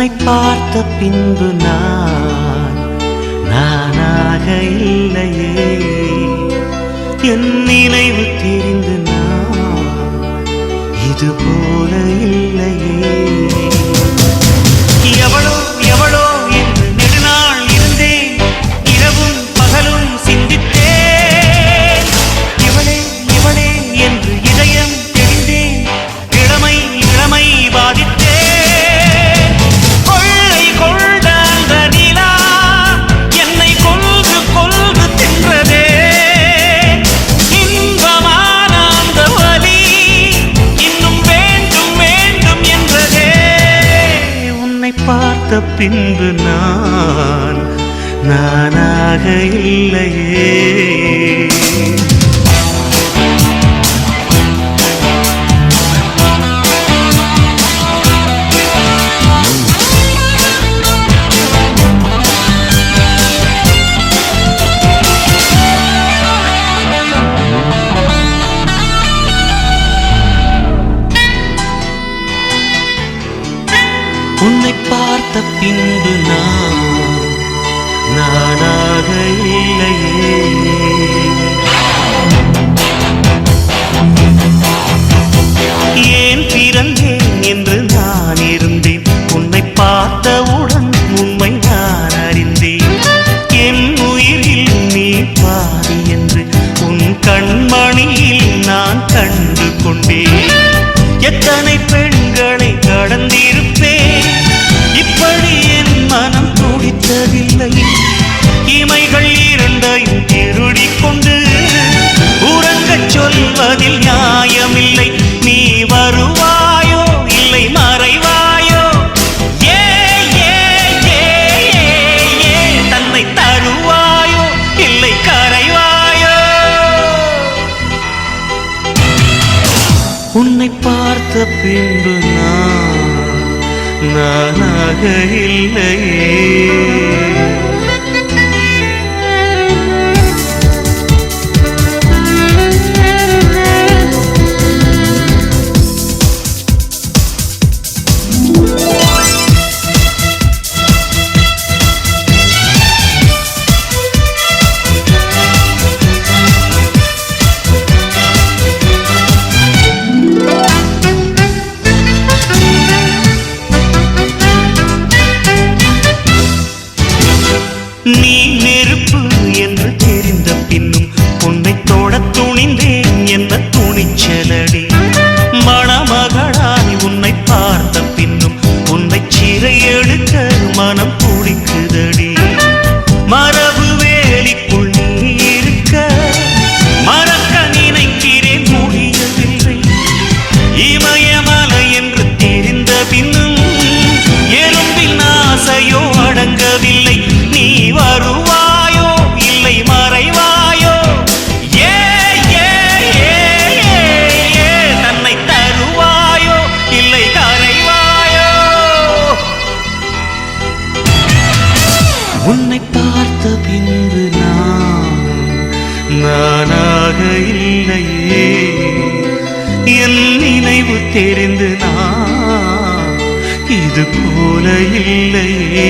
உன்னை பார்த்த பின்பு நானாக இல்லையே. என் நினைவு தெரிந்து இது போல இல்லையே. எவளோ எவளோ என்று நெடுநாள் இருந்தேன், இரவும் பகலும் சிந்தித்தேன். இவளே இவளே என்று இதயம் தெரிந்தேன், இளமை இளமை பாதித்தேன். கொள்ளை கொண்ட அந்த நிலா என்னை கொல்கு கொல்கு தின்றதே. இன்பமான அந்த வலி இன்னும் வேண்டும் வேண்டும் என்றதே. உன்னை பார்த்த பின்பு நானாக இல்லையே. உன்னை பார்த்த பின்பு நானாக இல்லையே. ஏன் பிறந்தேன் என்று நான் இருந்தேன், உன்னை பார்த்தவுடன் உண்மை நான் அறிந்தேன். என் உயிரில் நீ பாதி என்று உன் கண்மணியில் நான் கண்டு கொண்டேன். எத்தனை பெண்களை கடந்திருப்பேன், இப்படி என் மனம் துடித்ததில்லை. இமைகள் இரண்டையும் திருடிக் கொண்டு உறங்கச் சொல்வதில் நியாயமில்லை. நீ வருவாயோ இல்லை மறைவாயோ, ஏ ஏ ஏ ஏ தன்னை தருவாயோ இல்லை கரைவாயோ. உன்னை பார்த்த பின்பு நானாக இல்லையே. நீ நெருப்பு என்று தெரிந்த பின்னும் உன்னை தொட துணிந்தேன் என்ற துணிச்சலடி. மணமகளாய் உன்னை பார்த்த பின்னும் உன்னை சிறை எடுக்க மனம் துடிக்குதடி. மரபு வேலிக்குள் நீ இருக்க மறக்க நினைக்கிறேன், முடியவில்லை. இமயமலை என்று தெரிந்த பின்னும் எலும்பில் ஆசையோ அடங்கவில்லை. நீ வருவாயோ இல்லை மறைவாயோ, ஏ ஏ ஏ ஏ தன்னை தருவாயோ இல்லை கரைவாயோ. உன்னை பார்த்த பின்பு நானாக இல்லையே. என் நினைவு தெரிந்து இது போல இல்லையே.